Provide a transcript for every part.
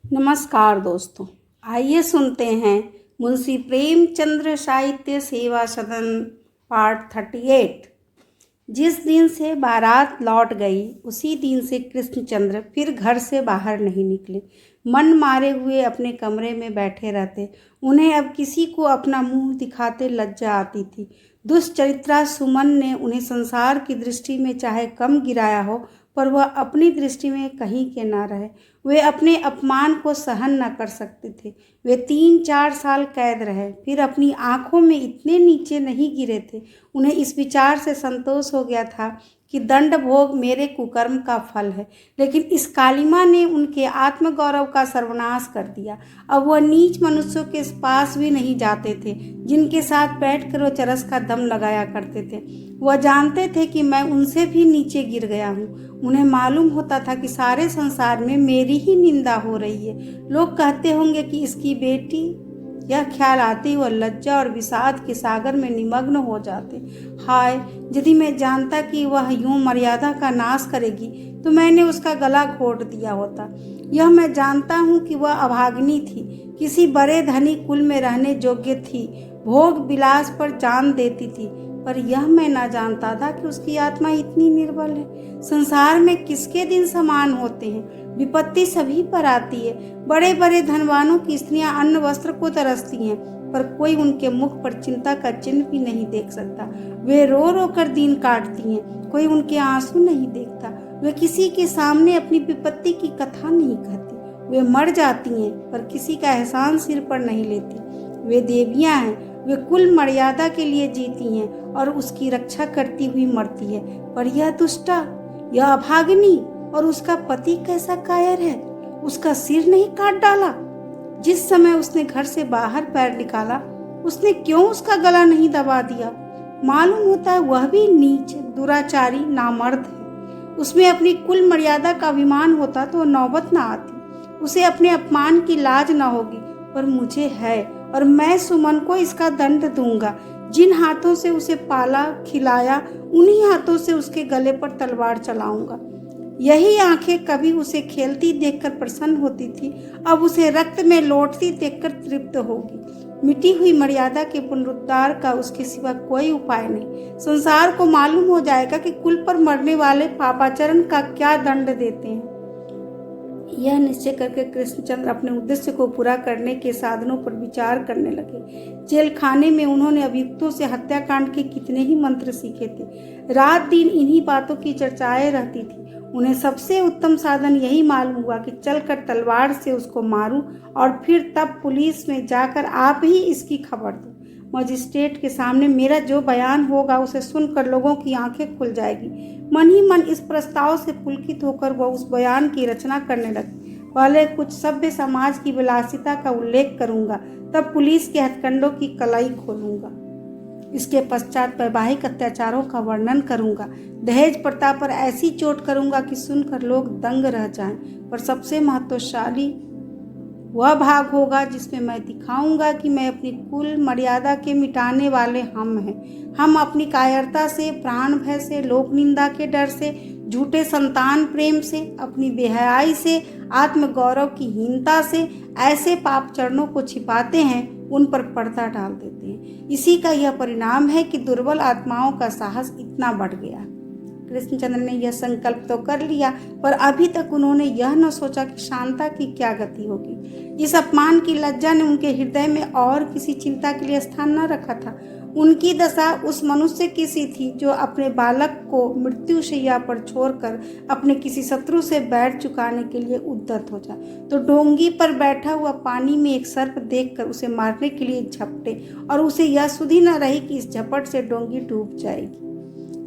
नमस्कार दोस्तों, आइए सुनते हैं मुंशी प्रेमचंद्र साहित्य सेवा सदन पार्ट 38। जिस दिन से बारात लौट गई उसी दिन से कृष्णचंद्र फिर घर से बाहर नहीं निकले। मन मारे हुए अपने कमरे में बैठे रहते। उन्हें अब किसी को अपना मुंह दिखाते लज्जा आती थी। दुष्चरित्रा सुमन ने उन्हें संसार की दृष्टि में चाहे कम गिराया हो, पर वह अपनी दृष्टि में कहीं के ना रहे। वे अपने अपमान को सहन न कर सकते थे। वे 3-4 साल कैद रहे, फिर अपनी आंखों में इतने नीचे नहीं गिरे थे। उन्हें इस विचार से संतोष हो गया था कि दंड भोग मेरे कुकर्म का फल है, लेकिन इस कालिमा ने उनके आत्मगौरव का सर्वनाश कर दिया। अब वह नीच मनुष्यों के पास भी नहीं जाते थे जिनके साथ बैठकर वो चरस का दम लगाया करते थे। वह जानते थे कि मैं उनसे भी नीचे गिर गया हूँ। उन्हें मालूम होता था कि सारे संसार में मेरी ही निंदा हो रही है। लोग कहते होंगे कि इसकी बेटी। यह ख्याल आते ही वह लज्जा और विषाद के सागर में निमग्न हो जाते। हाय, यदि मैं जानता कि वह यूं मर्यादा का नाश करेगी तो मैंने उसका गला घोट दिया होता। यह मैं जानता हूँ कि वह अभागिनी थी, किसी बड़े धनी कुल में रहने योग्य थी, भोग विलास पर जान देती थी, पर यह मैं ना जानता था कि उसकी आत्मा इतनी निर्बल है। संसार में किसके दिन समान होते हैं? विपत्ति सभी पर आती है। बड़े बड़े धनवानों की स्त्रियां अन्न वस्त्र को तरसती हैं, पर कोई उनके मुख पर चिंता का चिन्ह भी नहीं देख सकता। वे रो रो कर दिन काटती हैं, कोई उनके आंसू नहीं देखता। वे किसी के सामने अपनी विपत्ति की कथा नहीं कहती। वे मर जाती हैं, पर किसी का एहसान सिर पर नहीं लेती। वे देवियां हैं, वे कुल मर्यादा के लिए जीती हैं और उसकी रक्षा करती हुई मरती है। पर यह दुष्टा, यह अभागिनी, और उसका पति कैसा कायर है। उसका सिर नहीं काट डाला? जिस समय उसने घर से बाहर पैर निकाला, उसने क्यों उसका गला नहीं दबा दिया? मालूम होता है वह भी नीच, दुराचारी, नामर्द है। उसमें अपनी कुल मर्यादा का अभिमान होता तो नौबत ना आती। उसे अपने अपमान की लाज ना होगी, पर मुझे है, और मैं सुमन को इसका दंड दूंगा। जिन हाथों से उसे पाला खिलाया, उन्हीं हाथों से उसके गले पर तलवार चलाऊंगा। यही आंखें कभी उसे खेलती देखकर प्रसन्न होती थी, अब उसे रक्त में लौटती देखकर तृप्त होगी। मिटी हुई मर्यादा के पुनरुद्धार का उसके सिवा कोई उपाय नहीं। संसार को मालूम हो जाएगा कि कुल पर मरने वाले पापाचरण का क्या दंड देते हैं। यह निश्चय करके कृष्णचंद्र अपने उद्देश्य को पूरा करने के साधनों पर विचार करने लगे। जेल खाने में उन्होंने अभियुक्तों से हत्याकांड के कितने ही मंत्र सीखे थे। रात दिन इन्हीं बातों की चर्चाएं रहती थी। उन्हें सबसे उत्तम साधन यही मालूम हुआ कि चलकर तलवार से उसको मारूं और फिर तब पुलिस में जाकर आप ही इसकी खबर दो। मजिस्ट्रेट के सामने मेरा जो बयान होगा उसे सुनकर लोगों की आंखें खुल जाएगी। मन ही मन इस प्रस्ताव से पुलकित होकर वह उस बयान की रचना करने लगी। पहले कुछ सभ्य समाज की विलासिता का उल्लेख करूंगा, तब पुलिस के हथकंडों की कलाई खोलूंगा। इसके पश्चात वैवाहिक अत्याचारों का वर्णन करूंगा। दहेज प्रथा पर ऐसी चोट करूंगा कि सुनकर लोग दंग रह जाएं। पर सबसे महत्वशाली वह भाग होगा जिसमें मैं दिखाऊंगा कि मैं अपनी कुल मर्यादा के मिटाने वाले हम हैं। हम अपनी कायरता से, प्राण भय से, लोक निंदा के डर से, झूठे संतान प्रेम से, अपनी बेहयाई से, आत्मगौरव की हीनता से ऐसे पाप चरणों को छिपाते हैं, उन पर पर्दा डाल देते हैं। इसी का यह परिणाम है कि दुर्बल आत्माओं का साहस इतना बढ़ गया। कृष्णचंद्र ने यह संकल्प तो कर लिया, पर अभी तक उन्होंने यह न सोचा कि शांता की क्या गति होगी। इस अपमान की लज्जा ने उनके हृदय में और किसी चिंता के लिए स्थान न रखा था। उनकी दशा उस मनुष्य की सी थी जो अपने बालक को मृत्यु शैया पर छोड़कर अपने किसी शत्रु से बैर चुकाने के लिए उद्यत हो जाए, तो डोंगी पर बैठा हुआ पानी में एक सर्प देखकर उसे मारने के लिए झपटे, और उसे यह सुधि न रही कि इस झपट से डोंगी डूब जाएगी।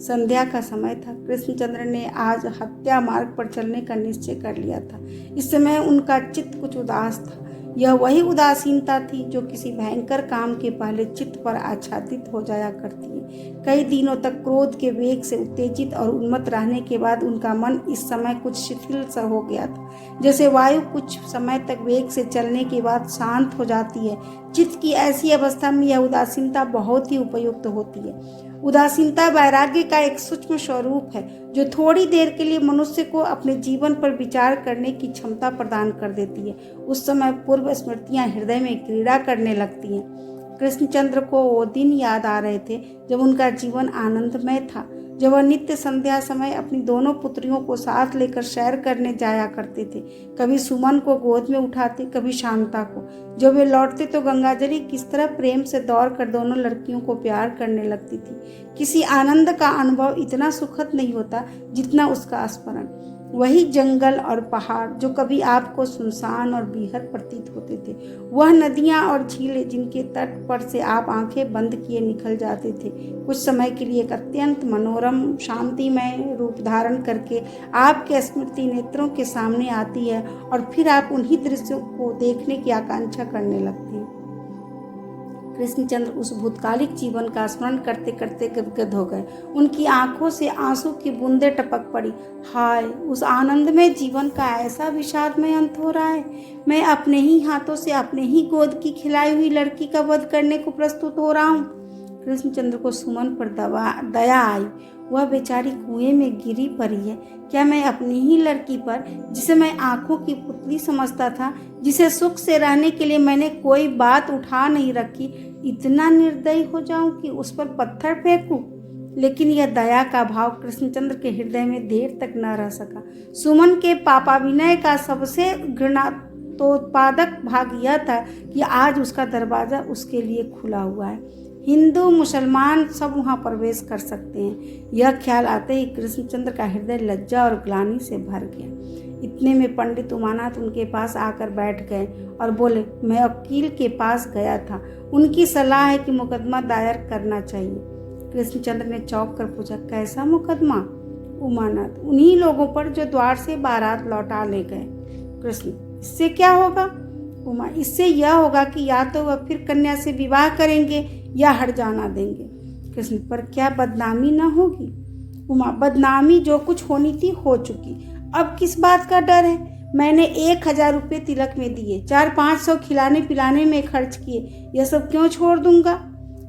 संध्या का समय था। कृष्णचंद्र ने आज हत्या मार्ग पर चलने का निश्चय कर लिया था। इस समय उनका चित्त कुछ उदास था। यह वही उदासीनता थी जो किसी भयंकर काम के पहले चित्त पर आच्छादित हो जाया करती है। कई दिनों तक क्रोध के वेग से उत्तेजित और उन्मत्त रहने के बाद उनका मन इस समय कुछ शिथिल सा हो गया था। जैसे वायु कुछ समय तक वेग से चलने के बाद शांत हो जाती है, चित्त की ऐसी अवस्था में यह उदासीनता बहुत ही उपयुक्त होती है। उदासीनता वैराग्य का एक सूक्ष्म स्वरूप है जो थोड़ी देर के लिए मनुष्य को अपने जीवन पर विचार करने की क्षमता प्रदान कर देती है। उस समय पूर्व स्मृतियां हृदय में क्रीड़ा करने लगती हैं। कृष्णचंद्र को वो दिन याद आ रहे थे जब उनका जीवन आनंदमय था, जब वह नित्य संध्या समय अपनी दोनों पुत्रियों को साथ लेकर सैर करने जाया करते थे। कभी सुमन को गोद में उठाते, कभी शांता को। जब वे लौटते तो गंगाजली किस तरह प्रेम से दौड़ कर दोनों लड़कियों को प्यार करने लगती थी। किसी आनंद का अनुभव इतना सुखद नहीं होता जितना उसका स्मरण। वही जंगल और पहाड़ जो कभी आपको सुनसान और बीहर प्रतीत होते थे, वह नदियां और झीलें जिनके तट पर से आप आंखें बंद किए निकल जाते थे, कुछ समय के लिए एक अत्यंत मनोरम शांतिमय रूप धारण करके आपके स्मृति नेत्रों के सामने आती है और फिर आप उन्हीं दृश्यों को देखने की आकांक्षा करने लगते हैं। कृष्णचंद्र उस भूतकालिक जीवन का स्मरण करते करते गदगद हो गए। उनकी आंखों से आंसू की बूंदें टपक पड़ी। हाय, उस आनंदमय जीवन का ऐसा विषादमय अंत हो रहा है। मैं अपने ही हाथों से अपने ही गोद की खिलाई हुई लड़की का वध करने को प्रस्तुत हो रहा हूँ। कृष्णचंद्र को सुमन पर दया आई। वह बेचारी कुएं में गिरी पड़ी है। क्या मैं अपनी ही लड़की पर, जिसे मैं आंखों की पुतली समझता था, जिसे सुख से रहने के लिए मैंने कोई बात उठा नहीं रखी, इतना निर्दयी हो जाऊं कि उस पर पत्थर फेंकूं? लेकिन यह दया का भाव कृष्णचंद्र के हृदय में देर तक न रह सका। सुमन के पापाभिनय का सबसे घृणात्मक भाग यह था कि आज उसका दरवाजा उसके लिए खुला हुआ है। हिंदू मुसलमान सब वहां प्रवेश कर सकते हैं। यह ख्याल आते ही कृष्णचंद्र का हृदय लज्जा और ग्लानि से भर गया। इतने में पंडित उमानाथ उनके पास आकर बैठ गए और बोले, मैं वकील के पास गया था, उनकी सलाह है कि मुकदमा दायर करना चाहिए। कृष्णचंद्र ने चौंक कर पूछा, कैसा मुकदमा? उमानाथ, उन्हीं लोगों पर जो द्वार से बारात लौटा ले गए। कृष्ण, इससे क्या होगा? उमा, इससे यह होगा कि या तो वह फिर कन्या से विवाह करेंगे या हट जाना देंगे। कृष्ण, पर क्या बदनामी न होगी? उमा, बदनामी जो कुछ होनी थी हो चुकी, अब किस बात का डर है? मैंने 1000 रुपये तिलक में दिए, 400-500 खिलाने पिलाने में खर्च किए, यह सब क्यों छोड़ दूंगा?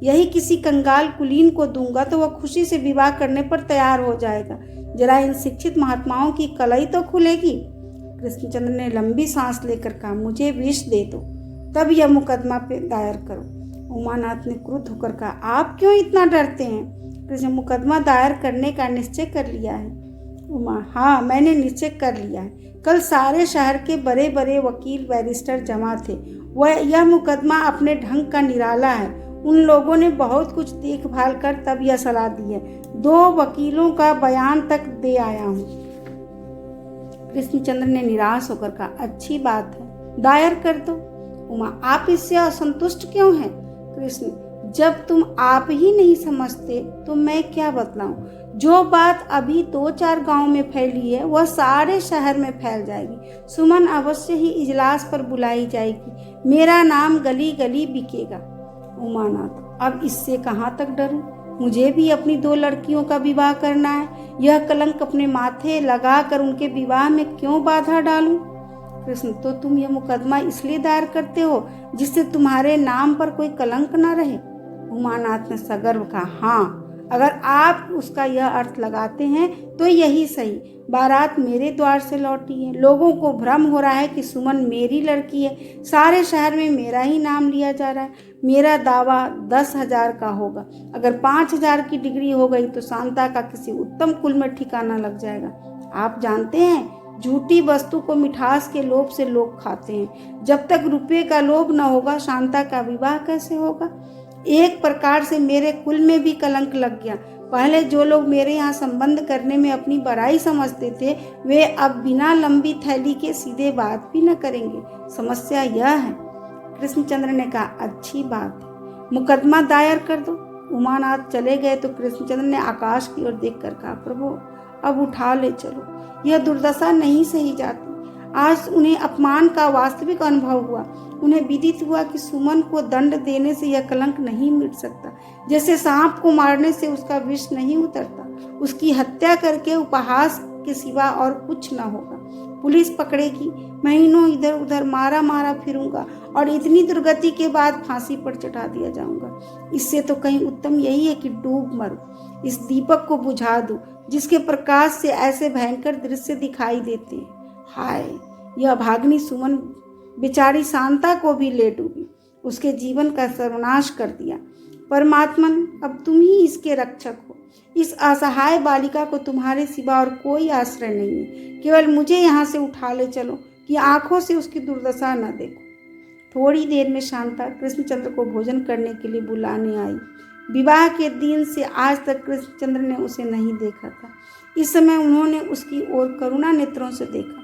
यही किसी कंगाल कुलीन को दूंगा तो वह खुशी से विवाह करने पर तैयार हो जाएगा। जरा इन शिक्षित महात्माओं की कलई तो खुलेगी। कृष्णचंद्र ने लंबी सांस लेकर कहा, मुझे विष दे दो, तब यह मुकदमा पे दायर करो। उमानाथ ने क्रुद्ध होकर कहा, आप क्यों इतना डरते हैं? कृष्ण, मुकदमा दायर करने का निश्चय कर लिया है। उमा, हाँ, मैंने निश्चय कर लिया है। कल सारे शहर के बड़े बड़े वकील बैरिस्टर जमा थे। यह मुकदमा अपने ढंग का निराला है। उन लोगों ने बहुत कुछ देखभाल कर तब यह सलाह दी है। 2 वकीलों का बयान तक दे आया हूँ। कृष्णचंद्र ने निराश होकर कहा, अच्छी बात है, दायर कर दो। उमा, आप इससे असंतुष्ट क्यों हैं? कृष्ण, जब तुम आप ही नहीं समझते तो मैं क्या बतलाऊं? जो बात अभी 2-4 गांव में फैली है वह सारे शहर में फैल जाएगी। सुमन अवश्य ही इजलास पर बुलाई जाएगी। मेरा नाम गली गली बिकेगा। उमानाथ, अब इससे कहाँ तक डरूं? मुझे भी अपनी 2 लड़कियों का विवाह करना है। यह कलंक अपने माथे लगा कर उनके विवाह में क्यों बाधा डालूं? कृष्ण, तो तुम यह मुकदमा इसलिए दायर करते हो जिससे तुम्हारे नाम पर कोई कलंक न रहे? उमानाथ ने सगर्व कहा, हाँ, अगर आप उसका यह अर्थ लगाते हैं तो यही सही। बारात मेरे द्वार से लौटी है। लोगों को भ्रम हो रहा है कि सुमन मेरी लड़की है। सारे शहर में मेरा ही नाम लिया जा रहा है। मेरा दावा 10,000 का होगा। अगर 5,000 की डिग्री हो गई तो शांता का किसी उत्तम कुल में ठिकाना लग जाएगा। आप जानते हैं, झूठी वस्तु को मिठास के लोभ से लोग खाते हैं। जब तक रुपये का लोभ न होगा, शांता का विवाह कैसे होगा? एक प्रकार से मेरे कुल में भी कलंक लग गया। पहले जो लोग मेरे यहाँ संबंध करने में अपनी बड़ाई समझते थे, वे अब बिना लंबी थैली के सीधे बात भी न करेंगे। समस्या यह है। कृष्णचंद्र ने कहा, अच्छी बात है, मुकदमा दायर कर दो। उमानाथ चले गए तो कृष्णचंद्र ने आकाश की ओर देखकर कहा, प्रभु, अब उठा ले चलो। यह दुर्दशा नहीं सही जाती। आज उन्हें अपमान का वास्तविक अनुभव हुआ। उन्हें विदित हुआ कि सुमन को दंड देने से यह कलंक नहीं मिट सकता। जैसे सांप को मारने से उसका विष नहीं उतरता, उसकी हत्या करके उपहास के सिवा और कुछ न होगा। पुलिस पकड़ेगी, महीनों इधर उधर मारा मारा फिरूंगा और इतनी दुर्गति के बाद फांसी पर चढ़ा दिया जाऊंगा। इससे तो कहीं उत्तम यही है कि डूब मरूं, इस दीपक को बुझा दूं जिसके प्रकाश से ऐसे भयंकर दृश्य दिखाई देते हैं। हाय, यह भागनी सुमन बेचारी शांता को भी ले डूबी, उसके जीवन का सर्वनाश कर दिया। परमात्मन, अब तुम ही इसके रक्षक हो। इस असहाय बालिका को तुम्हारे सिवा और कोई आश्रय नहीं है। केवल मुझे यहाँ से उठा ले चलो कि आंखों से उसकी दुर्दशा न देखो। थोड़ी देर में शांता कृष्णचंद्र को भोजन करने के लिए बुलाने आई। विवाह के दिन से आज तक कृष्णचंद्र ने उसे नहीं देखा था। इस समय उन्होंने उसकी ओर करुणा नेत्रों से देखा।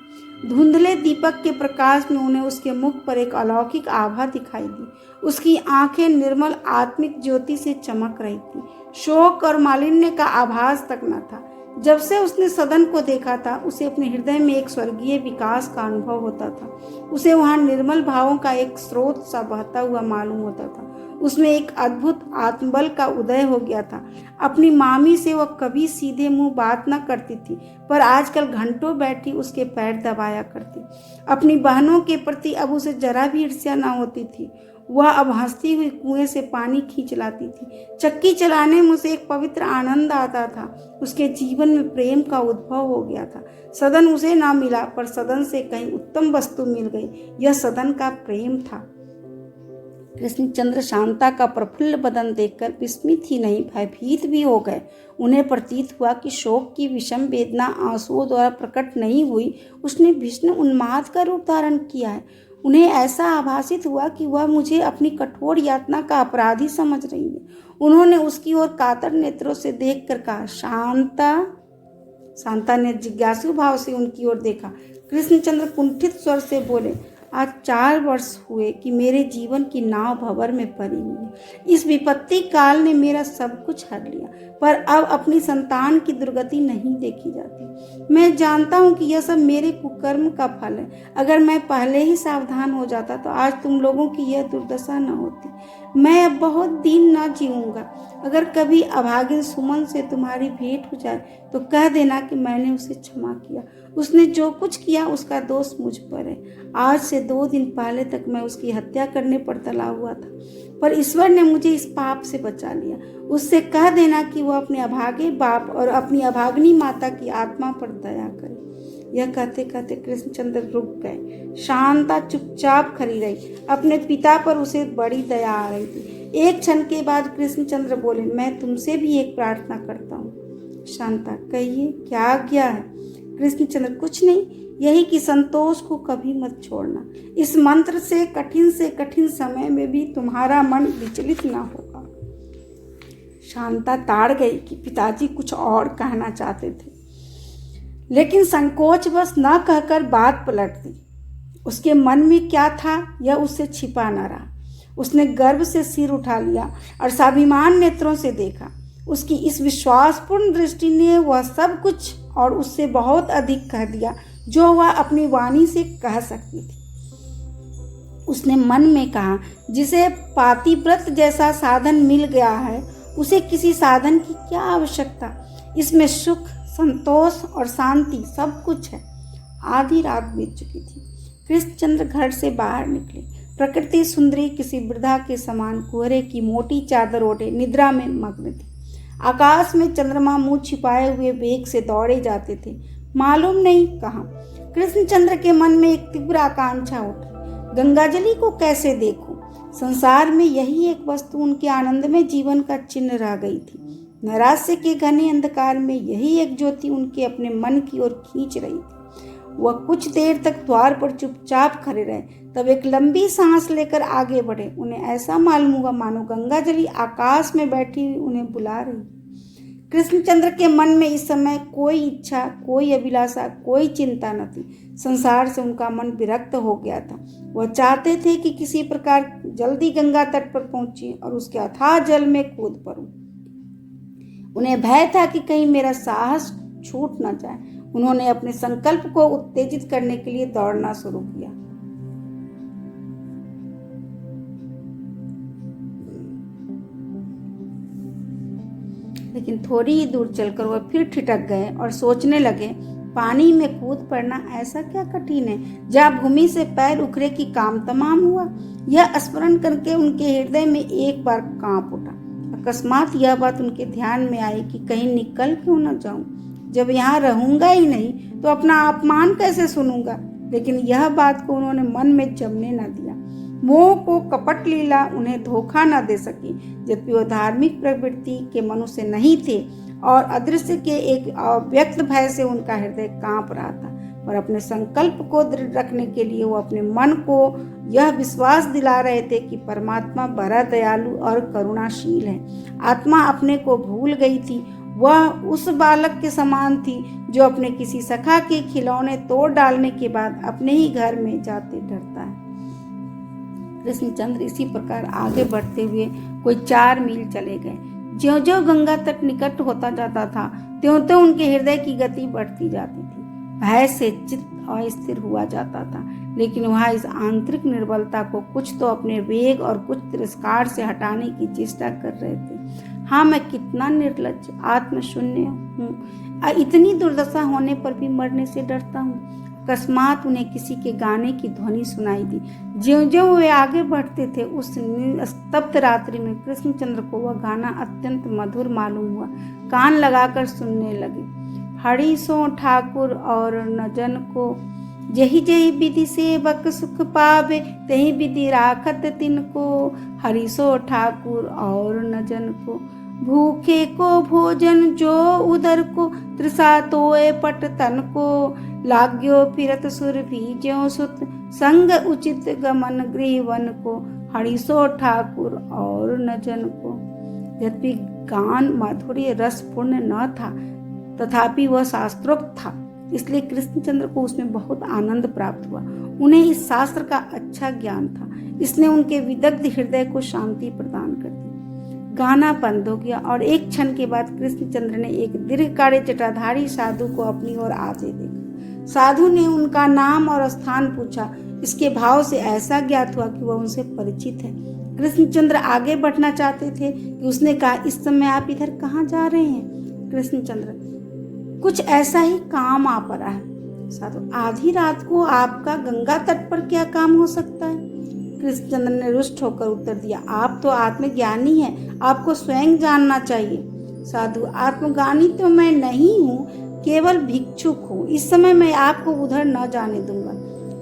धुंधले दीपक के प्रकाश में उन्हें उसके मुख पर एक अलौकिक आभा दिखाई दी। उसकी आंखें निर्मल आत्मिक ज्योति से चमक रही थी। शोक और मालिन्य का आभास तक न था। जब से उसने सदन को देखा था, उसे अपने हृदय में एक स्वर्गीय विकास का अनुभव होता था। उसे वहां निर्मल भावों का एक स्रोत सा बहता हुआ मालूम होता था। उसमें एक अद्भुत आत्मबल का उदय हो गया था। अपनी मामी से वह कभी सीधे मुंह बात न करती थी, पर आजकल घंटों बैठी उसके पैर दबाया करती। अपनी बहनों के प्रति अब उसे जरा भी ईर्ष्या न होती थी। वह अब हंसती हुई कुएं से पानी खींच लाती थी। चक्की चलाने में उसे एक पवित्र आनंद आता था। उसके जीवन में प्रेम का उद्भव हो गया था। सदन उसे ना मिला, पर सदन से कहीं उत्तम वस्तु मिल गई। यह सदन का प्रेम था। कृष्णचंद्र शांता का प्रफुल्ल बदन देखकर विस्मित ही नहीं, भयभीत भी हो गए। उन्हें प्रतीत हुआ कि शोक की विषम वेदना आंसुओं द्वारा प्रकट नहीं हुई, उसने भीषण उन्माद का रूप धारण किया है। उन्हें ऐसा आभासित हुआ कि वह मुझे अपनी कठोर यातना का अपराधी समझ रही है। उन्होंने उसकी ओर कातर नेत्रों से देखकर कहा, शांता। शांता ने जिज्ञासु भाव से उनकी ओर देखा। कृष्णचंद्र कुंठित स्वर से बोले, आज 4 वर्ष हुए कि मेरे जीवन की नाव भंवर में पड़ी हुई है। इस विपत्ति काल ने मेरा सब कुछ हर लिया, पर अब अपनी संतान की दुर्गति नहीं देखी जाती। मैं जानता हूँ कि यह सब मेरे कुकर्म का फल है। अगर मैं पहले ही सावधान हो जाता तो आज तुम लोगों की यह दुर्दशा न होती। मैं अब बहुत दिन न जीऊँगा। अगर कभी अभागिन सुमन से तुम्हारी भेंट हो जाए तो कह देना कि मैंने उसे क्षमा किया। उसने जो कुछ किया उसका दोष मुझ पर है। आज से 2 दिन पहले तक मैं उसकी हत्या करने पर तला हुआ था, पर ईश्वर ने मुझे इस पाप से बचा लिया। उससे कह देना कि वह अपने अभागे बाप और अपनी अभागिनी माता की आत्मा पर दया करे। यह कहते कहते कृष्णचंद्र रुक गए। शांता चुपचाप खड़ी रही। अपने पिता पर उसे बड़ी दया आ रही थी। एक क्षण के बाद कृष्णचंद्र बोले, मैं तुमसे भी एक प्रार्थना करता हूँ। शांता, कहिए, क्या आज्ञा है? कृष्णचंद्र, कुछ नहीं, यही कि संतोष को कभी मत छोड़ना। इस मंत्र से कठिन समय में भी तुम्हारा मन विचलित ना होगा। शांता ताड़ गई कि पिताजी कुछ और कहना चाहते थे, लेकिन संकोचवश न कहकर बात पलट दी। उसके मन में क्या था यह उससे छिपा न रहा। उसने गर्व से सिर उठा लिया और स्वाभिमान नेत्रों से देखा। उसकी इस विश्वासपूर्ण दृष्टि ने वह सब कुछ और उससे बहुत अधिक कह दिया जो वह अपनी वाणी से कह सकती थी। उसने मन में कहा, जिसे पातिव्रत जैसा साधन मिल गया है उसे किसी साधन की क्या आवश्यकता। इसमें सुख, संतोष और शांति सब कुछ है। आधी रात बीत चुकी थी। कृष्णचंद्र घर से बाहर निकले। प्रकृति सुंदरी किसी वृद्धा के समान कोहरे की मोटी चादर ओढ़े निद्रा में मग्न थी। आकाश में चंद्रमा मुंह छिपाए हुए वेग से दौड़े जाते थे, मालूम नहीं कहाँ। कृष्णचंद्र के मन में एक तीव्र आकांक्षा उठी, गंगाजली को कैसे देखूं। संसार में यही एक वस्तु उनके आनंदमय जीवन का चिन्ह रह गई थी। नैराश्य के घने अंधकार में यही एक ज्योति उनके अपने मन की ओर खींच रही थी। वह कुछ देर तक द्वार पर चुपचाप खड़े रहे, तब एक लंबी सांस लेकर आगे बढ़े। उन्हें ऐसा मालूम हुआ मानो गंगाजली आकाश में बैठी हुई उन्हें बुला रही। कृष्णचंद्र के मन में इस समय कोई इच्छा, कोई अभिलाषा, कोई चिंता न थी। संसार से उनका मन विरक्त हो गया था। वह चाहते थे कि किसी प्रकार जल्दी गंगा तट पर पहुंचे और उसके अथाह जल में कूद पड़ूं। उन्हें भय था कि कहीं मेरा साहस छूट न जाए। उन्होंने अपने संकल्प को उत्तेजित करने के लिए दौड़ना शुरू किया। लेकिन थोड़ी ही दूर चलकर वह फिर ठिठक गए और सोचने लगे, पानी में कूद पड़ना ऐसा क्या कठिन है, जहाँ भूमि से पैर उखड़े की काम तमाम हुआ। यह स्मरण करके उनके हृदय में एक बार कांप उठा। अकस्मात यह बात उनके ध्यान में आई कि कहीं निकल क्यों न जाऊं। जब यहाँ रहूंगा ही नहीं तो अपना अपमान कैसे सुनूंगा। लेकिन यह बात को उन्होंने मन में जमने न दिया। मोह को कपट लीला उन्हें धोखा न दे सकी। जबकि वह धार्मिक प्रवृत्ति के मनुष्य नहीं थे और अदृश्य के एक अव्यक्त भय से उनका हृदय कांप रहा था। और अपने संकल्प को दृढ़ रखने के लिए वो अपने मन को यह विश्वास दिला रहे थे कि परमात्मा बड़ा दयालु और करुणाशील है। आत्मा अपने को भूल गई थी। वह उस बालक के समान थी जो अपने किसी सखा के खिलौने तोड़ डालने के बाद अपने ही घर में जाते डरता है। कृष्णचंद्र इसी प्रकार आगे बढ़ते हुए कोई 4 मील चले गए। ज्यों ज्यों गंगा तट निकट होता जाता था त्यों त्यों उनके हृदय की गति बढ़ती जाती थी। भय से चित्त अस्थिर हुआ जाता था, लेकिन वह इस आंतरिक निर्बलता को कुछ तो अपने वेग और कुछ तिरस्कार से हटाने की चेष्टा कर रहे थे। हाँ, मैं कितना निर्लज्ज आत्मशून्य हूँ। इतनी दुर्दशा होने पर भी मरने से डरता हूँ। अकस्मात उन्हें किसी के गाने की ध्वनि सुनाई दी। ज्यों ज्यों वे आगे बढ़ते थे उस स्तब्ध रात्रि में कृष्णचंद्र को वह गाना अत्यंत मधुर मालूम हुआ। कान लगाकर सुनने लगे। हरि सो ठाकुर और न जन को, जही जही विधि सेवक सुख पावे, तही विधि राखत तिनको। हरि सो ठाकुर और न जन को, भूखे को भोजन जो उदर को, तृषा तोए पट तन को। लाग्यो फिरत सुर भी ज्यों सुत, संग उचित गमन गृहवन को। हरि सो ठाकुर और न जन को। यद्यपि गान माधुर्य रसपूर्ण न था तथापि वह शास्त्रोक्त था, इसलिए कृष्णचंद्र को उसमें बहुत आनंद प्राप्त हुआ। उन्हें इस शास्त्र का अच्छा ज्ञान था, इसने उनके विदग्ध हृदय को शांति प्रदान कर दी। गाना बंद हो गया और एक क्षण के बाद कृष्णचंद्र ने एक दीर्घकाय जटाधारी साधु को अपनी ओर आते देखा। साधु ने उनका नाम और स्थान पूछा। इसके भाव से ऐसा ज्ञात हुआ कि वह उनसे परिचित है। कृष्णचंद्र आगे बढ़ना चाहते थे कि उसने कहा, इस समय आप इधर कहाँ जा रहे हैं? कृष्णचंद्र, कुछ ऐसा ही काम आ पड़ा है। साधु, आधी रात को आपका गंगा तट पर क्या काम हो सकता है? कृष्णचंद्र ने रुष्ट होकर उत्तर दिया, आप तो आत्मज्ञानी हैं, आपको स्वयं जानना चाहिए। साधु, आत्मज्ञानी तो मैं नहीं हूँ, केवल भिक्षुक हूँ। इस समय मैं आपको उधर न जाने दूंगा।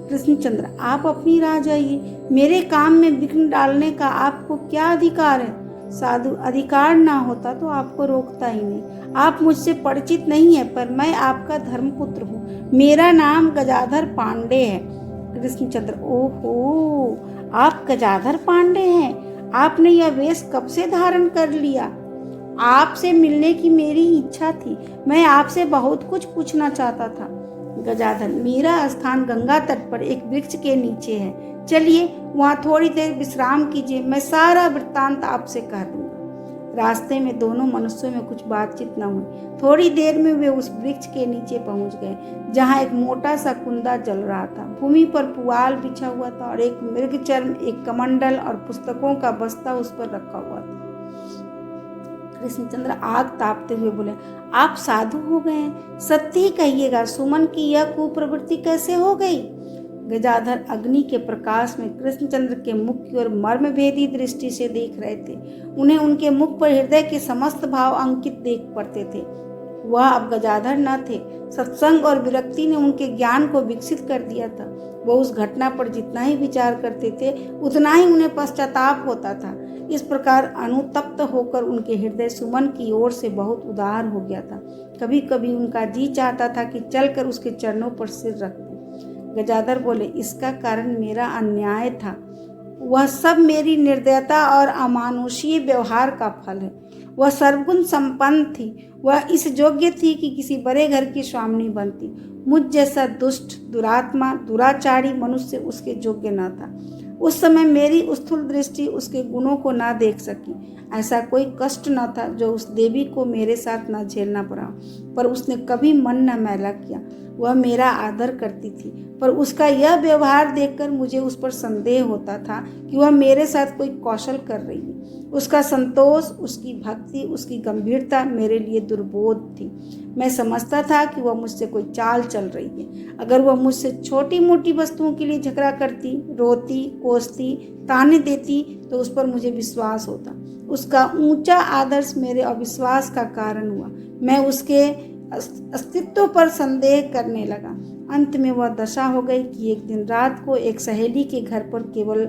कृष्णचंद्र, आप अपनी राह जाइए, मेरे काम में विघ्न डालने का आपको क्या अधिकार है? साधु, अधिकार ना होता तो आपको रोकता ही नहीं। आप मुझसे परिचित नहीं है, पर मैं आपका धर्मपुत्र हूँ। मेरा नाम गजाधर पांडे है। कृष्णचंद्र, ओहो, आप गजाधर पांडे हैं? आपने यह वेश कब से धारण कर लिया? आपसे मिलने की मेरी इच्छा थी। मैं आपसे बहुत कुछ पूछना चाहता था। गजाधर, मेरा स्थान गंगा तट पर एक वृक्ष के नीचे है। चलिए वहाँ थोड़ी देर विश्राम कीजिए, मैं सारा वृत्तांत आपसे कह दूंगा। रास्ते में दोनों मनुष्यों में कुछ बातचीत न हुई। थोड़ी देर में वे उस वृक्ष के नीचे पहुंच गए, जहां एक मोटा सा कुंदा जल रहा था। भूमि पर पुआल बिछा हुआ था और एक मृगचर्म, एक कमंडल और पुस्तकों का बस्ता उस पर रखा हुआ था। कृष्णचंद्र आग तापते हुए बोले, आप साधु हो गए हैं, सत्य ही कहिएगा, सुमन की यह कुप्रवृत्ति कैसे हो गई? गजाधर अग्नि के प्रकाश में कृष्णचंद्र के मुख की ओर मर्मभेदी दृष्टि से देख रहे थे। उन्हें उनके मुख पर हृदय के समस्त भाव अंकित देख पड़ते थे। वह अब गजाधर न थे। सत्संग और विरक्ति ने उनके ज्ञान को विकसित कर दिया था। वह उस घटना पर जितना ही विचार करते थे उतना ही उन्हें पश्चाताप होता था। इस प्रकार अनुतप्त होकर उनके हृदय सुमन की ओर से बहुत उदार हो गया था। कभी कभी उनका जी चाहता था कि चलकर उसके चरणों पर सिर रख दूं। गजाधर बोले, इसका कारण मेरा अन्याय था। वह सब मेरी निर्दयता और अमानुषीय व्यवहार का फल है। वह सर्वगुण संपन्न थी। वह इस योग्य थी कि किसी बड़े घर की स्वामिनी बनती। मुझ जैसा दुष्ट, दुरात्मा, दुराचारी मनुष्य उसके योग्य न था। उस समय मेरी स्थूल दृष्टि उसके गुणों को ना देख सकी। ऐसा कोई कष्ट न था जो उस देवी को मेरे साथ न झेलना पड़ा। पर उसने कभी मन न मैला किया। वह मेरा आदर करती थी, पर उसका यह व्यवहार देखकर मुझे उस पर संदेह होता था कि वह मेरे साथ कोई कौशल कर रही है। उसका संतोष, उसकी भक्ति, उसकी गंभीरता मेरे लिए दुर्बोध थी। मैं समझता था कि वह मुझसे कोई चाल चल रही है। अगर वह मुझसे छोटी मोटी वस्तुओं के लिए झगड़ा करती, रोती, कोसती, ताने देती तो उस पर मुझे विश्वास होता। उसका ऊंचा आदर्श मेरे अविश्वास का कारण हुआ। मैं उसके अस्तित्व पर संदेह करने लगा। अंत में वह दशा हो गई कि एक दिन रात को एक सहेली के घर पर केवल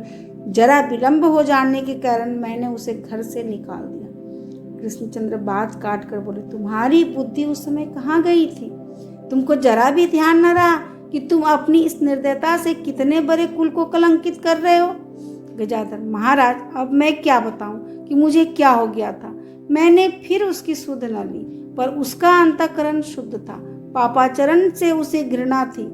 जरा विलंब हो जाने के कारण मैंने उसे घर से निकाल दिया। कृष्णचंद्र बात काट कर बोले, तुम्हारी बुद्धि उस समय कहाँ गई थी? तुमको जरा भी ध्यान न रहा कि तुम अपनी इस निर्दयता से कितने बड़े कुल को कलंकित कर रहे हो? गजाधर, महाराज, अब मैं क्या बताऊं कि मुझे क्या हो गया था। मैंने फिर उसकी सुध न ली, पर उसका अंतःकरण शुद्ध था। पापाचरण से उसे घृणा थी।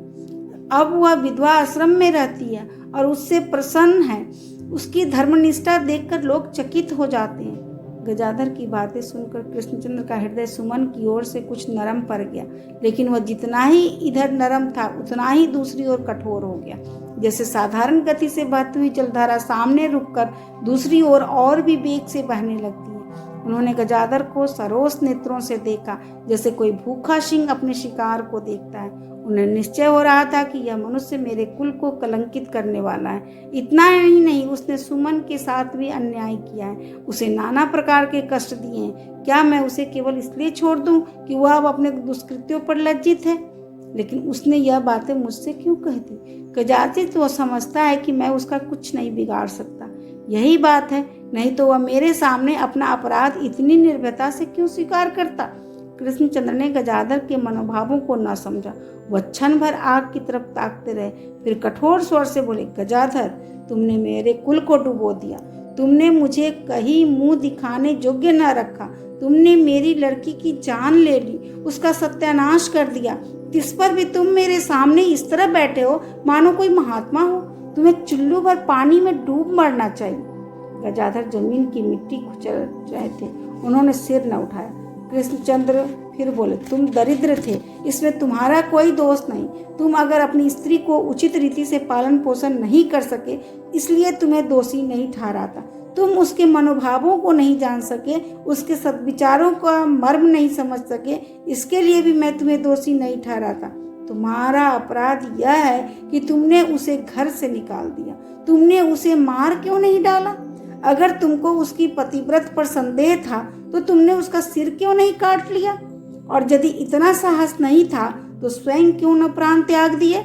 अब वह विधवा आश्रम में रहती है और उससे प्रसन्न है। उसकी धर्मनिष्ठा देखकर लोग चकित हो जाते हैं। गजाधर की बातें सुनकर कृष्णचंद्र का हृदय सुमन की ओर से कुछ नरम पड़ गया, लेकिन वह जितना ही इधर नरम था उतना ही दूसरी ओर कठोर हो गया। जैसे साधारण गति से बहती हुई जलधारा सामने रुककर दूसरी ओर और भी वेग से बहने लगती है। उन्होंने गजाधर को सरोस नेत्रों से देखा, जैसे कोई भूखा सिंह अपने शिकार को देखता है। उन्हें निश्चय हो रहा था कि यह मनुष्य मेरे कुल को कलंकित करने वाला है। इतना ही नहीं, उसने सुमन के साथ भी अन्याय किया है, उसे नाना प्रकार के कष्ट दिए हैं। क्या मैं उसे केवल इसलिए छोड़ दूं कि वह अब अपने दुष्कृत्यों पर लज्जित है? लेकिन उसने यह बातें मुझसे क्यों कह दी? कदाचित वह समझता है कि मैं उसका कुछ नहीं बिगाड़ सकता। यही बात है, नहीं तो वह मेरे सामने अपना अपराध इतनी निर्भयता से क्यों स्वीकार करता? कृष्णचंद्र ने गजाधर के मनोभावों को न समझा। वह क्षण भर आग की तरफ ताकते रहे, फिर कठोर स्वर से बोले, गजाधर, तुमने मेरे कुल को डुबो दिया। तुमने मुझे कहीं मुंह दिखाने योग्य न रखा। तुमने मेरी लड़की की जान ले ली, उसका सत्यानाश कर दिया। इस पर भी तुम मेरे सामने इस तरह बैठे हो मानो कोई महात्मा हो। तुम्हें चुल्लू भर पानी में डूब मरना चाहिए। गजाधर जमीन की मिट्टी कुचल रहे थे। उन्होंने सिर न उठाया। कृष्णचंद्र फिर बोले, तुम दरिद्र थे, इसमें तुम्हारा कोई दोष नहीं। तुम अगर अपनी स्त्री को उचित रीति से पालन पोषण नहीं कर सके, इसलिए तुम्हें दोषी नहीं ठहराता। तुम उसके मनोभावों को नहीं जान सके, उसके सद्विचारों का मर्म नहीं समझ सके, इसके लिए भी मैं तुम्हें दोषी नहीं ठहराता। तुम्हारा अपराध यह है कि तुमने उसे घर से निकाल दिया। तुमने उसे मार क्यों नहीं डाला? अगर तुमको उसकी पतिव्रत पर संदेह था तो तुमने उसका सिर क्यों नहीं काट लिया? और यदि इतना साहस नहीं था तो स्वयं क्यों न प्राण त्याग दिए?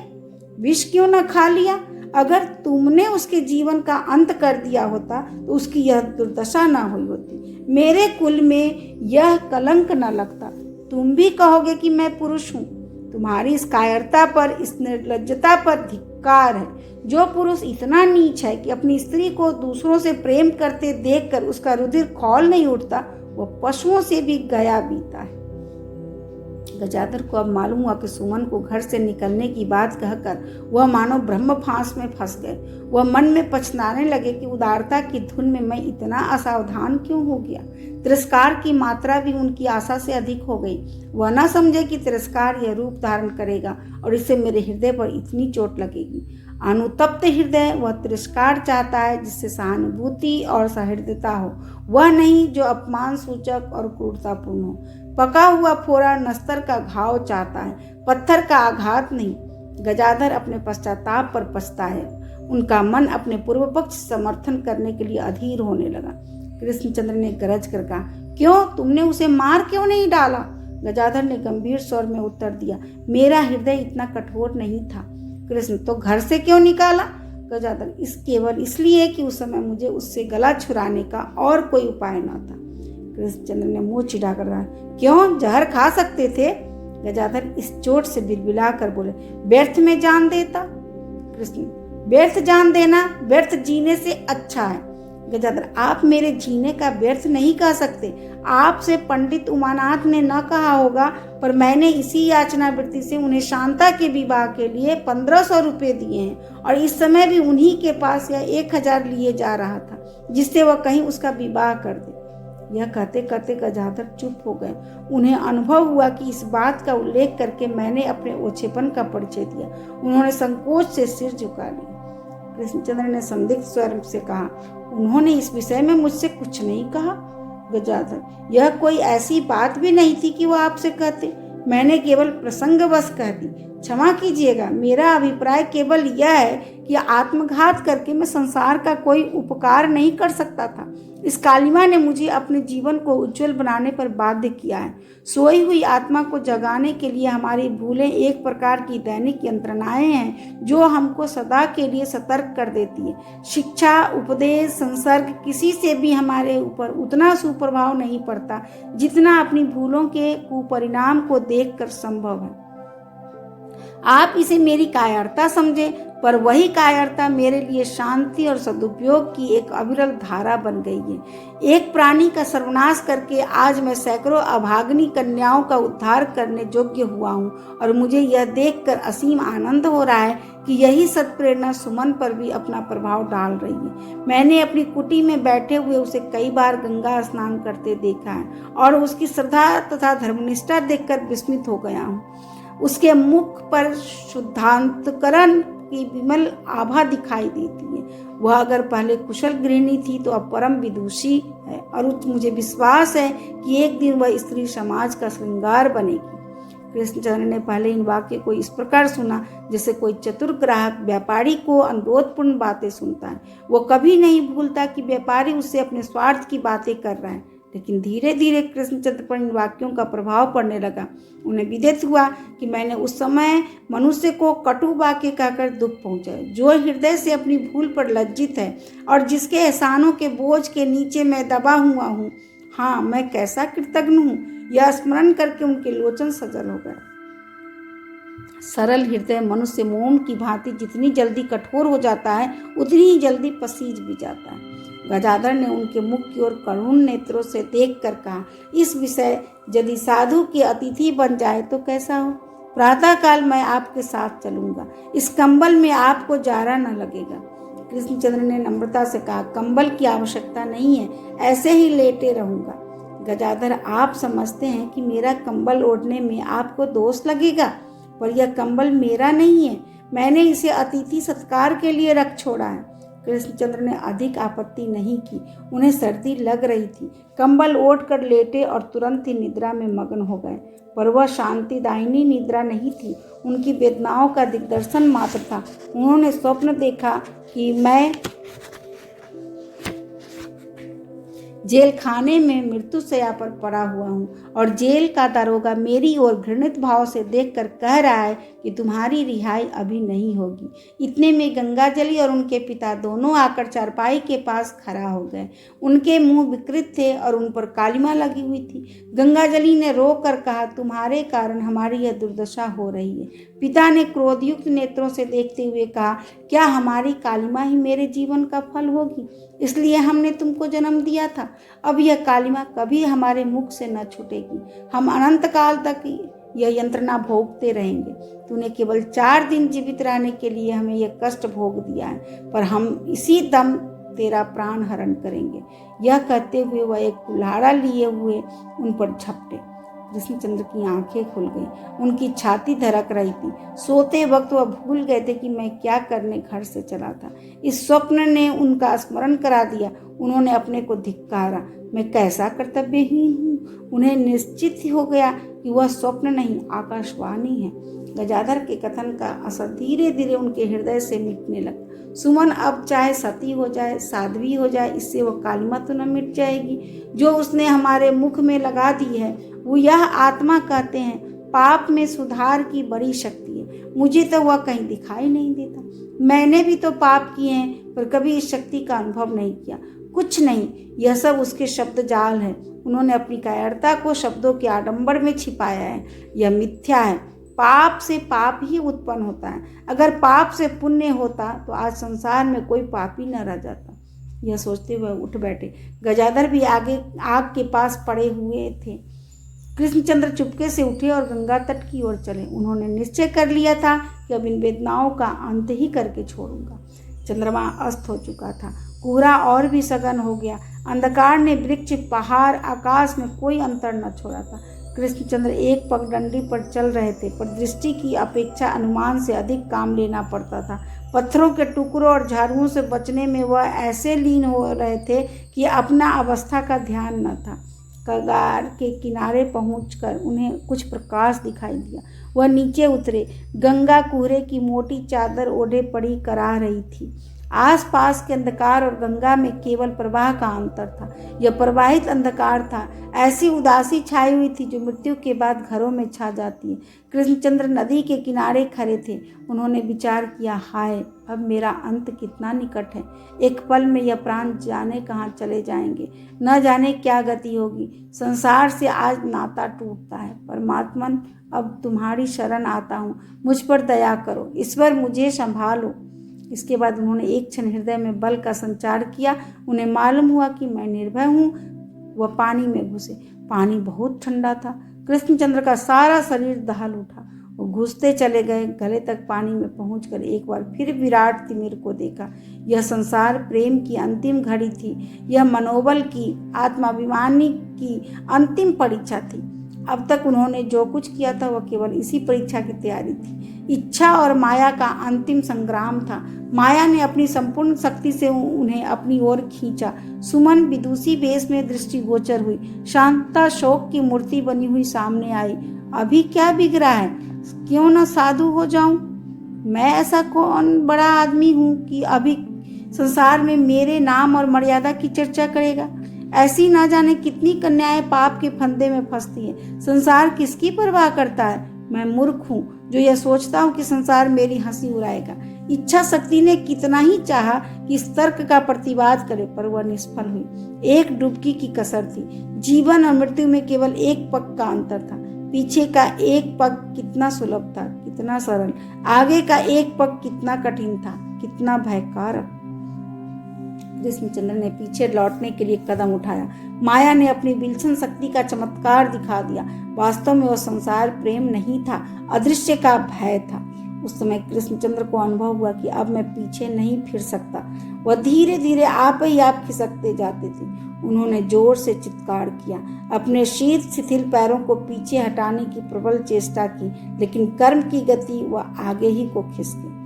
विष क्यों न खा लिया? अगर तुमने उसके जीवन का अंत कर दिया होता तो उसकी यह दुर्दशा न हुई होती, मेरे कुल में यह कलंक न लगता। तुम भी कहोगे कि मैं पुरुष हूँ। तुम्हारी इस कायरता पर, इस निर्लज्जता पर धिक्कार है। जो पुरुष इतना नीच है कि अपनी स्त्री को दूसरों से प्रेम करते देखकर उसका रुधिर खौल नहीं उठता, वह पशुओं से भी गया बीता है। गजाधर को अब मालूम हुआ कि सुमन को घर से निकलने की बात कहकर वह मानो ब्रह्म फांस में फंस गए। वह मन में पछताने लगे कि उदारता की धुन में मैं इतना असावधान क्यों हो गया। तिरस्कार की मात्रा भी उनकी आशा से अधिक हो गई। वह न समझे कि तिरस्कार यह रूप धारण करेगा और इससे मेरे हृदय पर इतनी चोट लगेगी। अनुतप्त हृदय वह तिरस्कार चाहता है जिससे सहानुभूति और सहृदयता हो, वह नहीं जो अपमान सूचक और क्रूरतापूर्ण हो। पका हुआ फोड़ा नस्तर का घाव चाहता है, पत्थर का आघात नहीं। गजाधर अपने पश्चाताप पर पछता है। उनका मन अपने पूर्व पक्ष समर्थन करने के लिए अधीर होने लगा। कृष्णचंद्र ने गरज कर कहा, क्यों? तुमने उसे मार क्यों नहीं डाला? गजाधर ने गंभीर स्वर में उत्तर दिया, मेरा हृदय इतना कठोर नहीं था। कृष्ण, तो घर से क्यों निकाला? गजाधर, केवल इसलिए कि उस समय मुझे उससे गला छुड़ाने का और कोई उपाय न था। कृष्णचंद्र ने मुंह चिढ़ाकर कहा, क्यों? जहर खा सकते थे। गजाधर इस चोट से बिलबिला कर बोले, व्यर्थ में जान देता। कृष्ण, व्यर्थ जान देना व्यर्थ जीने से अच्छा है। गजाधर, आप मेरे जीने का व्यर्थ नहीं कह सकते। आपसे पंडित उमानाथ ने न कहा होगा, पर मैंने इसी याचना वृत्ति से उन्हें शांता के विवाह के लिए 1500 रुपये दिए हैं और इस समय भी उन्हीं के पास यह 1000 लिए जा रहा था, जिससे वह कहीं उसका विवाह कर दे। यह कहते कहते गजाधर चुप हो गए। उन्हें अनुभव हुआ कि इस बात का उल्लेख करके मैंने अपने ओछेपन का परिचय दिया। उन्होंने संकोच से सिर झुका लिया। कृष्णचंद्र ने संदिग्ध स्वर से कहा, उन्होंने इस विषय में मुझसे कुछ नहीं कहा। गजाधर, यह कोई ऐसी बात भी नहीं थी कि वो आपसे कहते, मैंने केवल प्रसंगवश कह दी। क्षमा कीजिएगा, मेरा अभिप्राय केवल यह है कि आत्मघात करके मैं संसार का कोई उपकार नहीं कर सकता था। इस कालिमा ने मुझे अपने जीवन को उज्जवल बनाने पर बाध्य किया है। सोई हुई आत्मा को जगाने के लिए हमारी भूलें एक प्रकार की दैनिक यंत्रणाएं हैं जो हमको सदा के लिए सतर्क कर देती है। शिक्षा, उपदेश, संसर्ग किसी से भी हमारे ऊपर उतना सुप्रभाव नहीं पड़ता जितना अपनी भूलों के कुपरिणाम को देखकर संभव है। आप इसे मेरी कायरता समझे, पर वही कायरता मेरे लिए शांति और सदुपयोग की एक अविरल धारा बन गई है। एक प्राणी का सर्वनाश करके आज मैं सैकड़ों अभागिनी कन्याओं का उद्धार करने योग्य हुआ हूँ और मुझे यह देखकर असीम आनंद हो रहा है कि यही सत्प्रेरणा सुमन पर भी अपना प्रभाव डाल रही है। मैंने अपनी कुटी में बैठे हुए उसे कई बार गंगा स्नान करते देखा है और उसकी श्रद्धा तथा धर्मनिष्ठा देखकर विस्मित हो गया हूँ। उसके मुख पर शुद्धांतकरण की विमल आभा दिखाई देती है। वह अगर पहले कुशल गृहिणी थी तो अब परम विदुषी है और मुझे विश्वास है कि एक दिन वह स्त्री समाज का श्रृंगार बनेगी। कृष्णचंद्र ने पहले इन वाक्य को इस प्रकार सुना जैसे कोई चतुर ग्राहक व्यापारी को अनुरोधपूर्ण बातें सुनता है। वो कभी नहीं भूलता कि व्यापारी उससे अपने स्वार्थ की बातें कर रहा है, लेकिन धीरे धीरे कृष्णचंद्र पर इन वाक्यों का प्रभाव पड़ने लगा। उन्हें विदित हुआ कि मैंने उस समय मनुष्य को कटु वाक्य कहकर दुख पहुंचाया, जो हृदय से अपनी भूल पर लज्जित है और जिसके एहसानों के बोझ के नीचे मैं दबा हुआ हूँ। हाँ, मैं कैसा कृतज्ञ हूँ। यह स्मरण करके उनके लोचन सजल हो गए। सरल हृदय मनुष्य मोम की भांति जितनी जल्दी कठोर हो जाता है उतनी ही जल्दी पसीज भी जाता है। गजाधर ने उनके मुख की ओर करुण नेत्रों से देखकर कहा, इस विषय यदि साधु के अतिथि बन जाए तो कैसा हो। प्रातःकाल मैं आपके साथ चलूंगा, इस कंबल में आपको जाड़ा न लगेगा। कृष्णचंद्र ने नम्रता से कहा, कंबल की आवश्यकता नहीं है, ऐसे ही लेटे रहूंगा। गजाधर, आप समझते हैं कि मेरा कंबल ओढ़ने में आपको दोष लगेगा, पर यह कंबल मेरा नहीं है, मैंने इसे अतिथि सत्कार के लिए रख छोड़ा है। कृष्णचंद्र ने अधिक आपत्ति नहीं की। उन्हें सर्दी लग रही थी। कंबल ओढ़ कर लेटे और तुरंत ही निद्रा में मग्न हो गए, पर वह शांतिदायिनी निद्रा नहीं थी, उनकी वेदनाओं का दिग्दर्शन मात्र था। उन्होंने स्वप्न देखा कि मैं जेल खाने में मृत्युशैया पर पड़ा हुआ हूँ और जेल का दारोगा मेरी ओर घृणित भाव से देखकर कह रहा है कि तुम्हारी रिहाई अभी नहीं होगी। इतने में गंगाजली और उनके पिता दोनों आकर चारपाई के पास खड़ा हो गए। उनके मुंह विकृत थे और उन पर कालिमा लगी हुई थी। गंगाजली ने रो कर कहा, तुम्हारे कारण हमारी यह दुर्दशा हो रही है। पिता ने क्रोधयुक्त नेत्रों से देखते हुए कहा, क्या हमारी कालिमा ही मेरे जीवन का फल होगी? इसलिए हमने तुमको जन्म दिया था। अब यह कालिमा कभी हमारे मुख से न छूटेगी। हम अनंत काल तक यह यंत्रणा भोगते रहेंगे। तूने केवल 4 दिन जीवित रहने के लिए हमें यह कष्ट भोग दिया है, पर हम इसी दम तेरा प्राण हरण करेंगे। यह कहते हुए वह एक कुल्हाड़ा लिए हुए उन पर झपटे। कृष्णचंद्र की आंखें खुल गईं, उनकी छाती धड़क रही थी। सोते वक्त वह भूल गए थे कि मैं क्या करने घर से चला था। इस स्वप्न ने उनका स्मरण करा दिया। उन्होंने अपने को धिक्कारा, मैं कैसा कर्तव्यहीन हूँ। उन्हें निश्चित हो गया कि वह स्वप्न नहीं, आकाशवाणी है। गजाधर के कथन का असर धीरे धीरे उनके हृदय से मिटने लगा। सुमन अब चाहे सती हो जाए, साध्वी हो जाए, इससे वह कालिमा तो न मिट जाएगी जो उसने हमारे मुख में लगा दी है। वो यह आत्मा कहते हैं, पाप में सुधार की बड़ी शक्ति है। मुझे तो वह कहीं दिखाई नहीं देता। मैंने भी तो पाप किए हैं, पर कभी इस शक्ति का अनुभव नहीं किया। कुछ नहीं, यह सब उसके शब्द जाल है। उन्होंने अपनी कायरता को शब्दों के आडंबर में छिपाया है। यह मिथ्या है। पाप से पाप ही उत्पन्न होता है। अगर पाप से पुण्य होता तो आज संसार में कोई पापी न रह जाता। यह सोचते हुए उठ बैठे। गजाधर भी आगे आग के पास पड़े हुए थे। कृष्णचंद्र चुपके से उठे और गंगा तट की ओर चले। उन्होंने निश्चय कर लिया था कि अब इन वेदनाओं का अंत ही करके छोड़ूंगा। चंद्रमा अस्त हो चुका था। कोहरा और भी सघन हो गया। अंधकार ने वृक्ष, पहाड़, आकाश में कोई अंतर न छोड़ा था। कृष्णचंद्र एक पगडंडी पर चल रहे थे, पर दृष्टि की अपेक्षा अनुमान से अधिक काम लेना पड़ता था। पत्थरों के टुकड़ों और झाड़ुओं से बचने में वह ऐसे लीन हो रहे थे कि अपना अवस्था का ध्यान न था। कगार के किनारे पहुंचकर उन्हें कुछ प्रकाश दिखाई दिया। वह नीचे उतरे। गंगा कोहरे की मोटी चादर ओढ़े पड़ी कराह रही थी। आसपास के अंधकार और गंगा में केवल प्रवाह का अंतर था। यह प्रवाहित अंधकार था। ऐसी उदासी छाई हुई थी जो मृत्यु के बाद घरों में छा जाती है। कृष्णचंद्र नदी के किनारे खड़े थे। उन्होंने विचार किया, हाय, अब मेरा अंत कितना निकट है। एक पल में यह प्राण जाने कहाँ चले जाएंगे, न जाने क्या गति होगी। संसार से आज नाता टूटता है। परमात्मन, अब तुम्हारी शरण आता हूँ, मुझ पर दया करो, ईश्वर मुझे संभालो। इसके बाद उन्होंने एक क्षण हृदय में बल का संचार किया। उन्हें मालूम हुआ कि मैं निर्भय हूँ। वह पानी में घुसे। पानी बहुत ठंडा था। कृष्णचंद्र का सारा शरीर दहल उठा। वो घुसते चले गए। गले तक पानी में पहुंचकर एक बार फिर विराट तिमिर को देखा। यह संसार प्रेम की अंतिम घड़ी थी। यह मनोबल की, आत्माभिमानी की अंतिम परीक्षा थी। अब तक उन्होंने जो कुछ किया था वह केवल इसी परीक्षा की तैयारी थी। इच्छा और माया का अंतिम संग्राम था। माया ने अपनी संपूर्ण शक्ति से उन्हें अपनी ओर खींचा। सुमन विदुषी वेश में दृष्टिगोचर हुई। शांता शोक की मूर्ति बनी हुई सामने आई। अभी क्या बिगड़ा है, क्यों न साधु हो जाऊं? मैं ऐसा कौन बड़ा आदमी हूं कि अभी संसार में मेरे नाम और मर्यादा की चर्चा करेगा? ऐसी ना जाने कितनी कन्याएं पाप के फंदे में फंसती हैं। संसार किसकी परवाह करता है? मैं मूर्ख हूँ जो यह सोचता हूँ कि संसार मेरी हंसी उड़ाएगा। इच्छा शक्ति ने कितना ही चाहा कि इस तर्क का प्रतिवाद करे, पर वह निष्फल हुई। एक डुबकी की कसर थी। जीवन और मृत्यु में केवल एक पग का अंतर था। पीछे का एक पग कितना सुलभ था, कितना सरल। आगे का एक पग कितना कठिन था, कितना भयकारक। कृष्णचंद्र ने पीछे लौटने के लिए कदम उठाया। माया ने अपनी विलक्षण शक्ति का चमत्कार दिखा दिया। वास्तव में वह संसार प्रेम नहीं था, अदृश्य का भय था। उस समय कृष्णचंद्र को अनुभव हुआ कि अब मैं पीछे नहीं फिर सकता। वह धीरे धीरे आप ही आप खिसकते जाते थे। उन्होंने जोर से चित्कार किया, अपने शीत शिथिल पैरों को पीछे हटाने की प्रबल चेष्टा की, लेकिन कर्म की गति वह आगे ही को खिसके।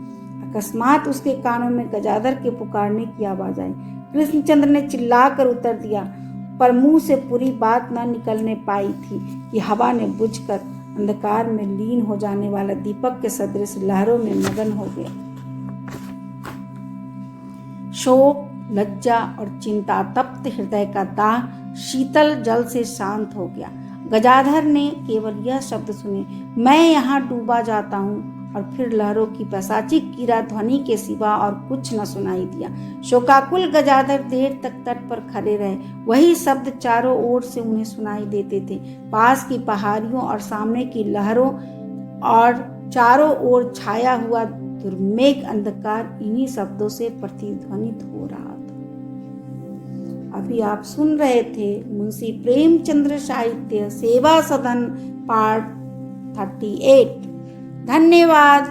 अकस्मात उसके कानों में गजाधर के पुकारने की आवाज आई। कृष्णचंद्र ने चिल्लाकर उत्तर दिया, पर मुंह से पूरी बात न निकलने पाई थी कि हवा ने बुझकर अंधकार में लीन हो जाने वाला दीपक के सदृश लहरों में मगन हो गया। शोक, लज्जा और चिंता तप्त हृदय का दाह शीतल जल से शांत हो गया। गजाधर ने केवल यह शब्द सुने, मैं यहाँ डूबा जाता हूँ, और फिर लहरों की पैशाचिक कीड़ा ध्वनि के सिवा और कुछ न सुनाई दिया। शोकाकुल गजाधर देर तक तट पर खड़े रहे। वही शब्द चारों ओर से उन्हें सुनाई देते थे। पास की पहाड़ियों और सामने की लहरों और चारों ओर छाया हुआ दुर्मेघ अंधकार इन्हीं शब्दों से प्रतिध्वनित हो रहा था। अभी आप सुन रहे थे मुंशी प्रेमचंद्र साहित्य सेवा सदन पार्ट 38। धन्यवाद।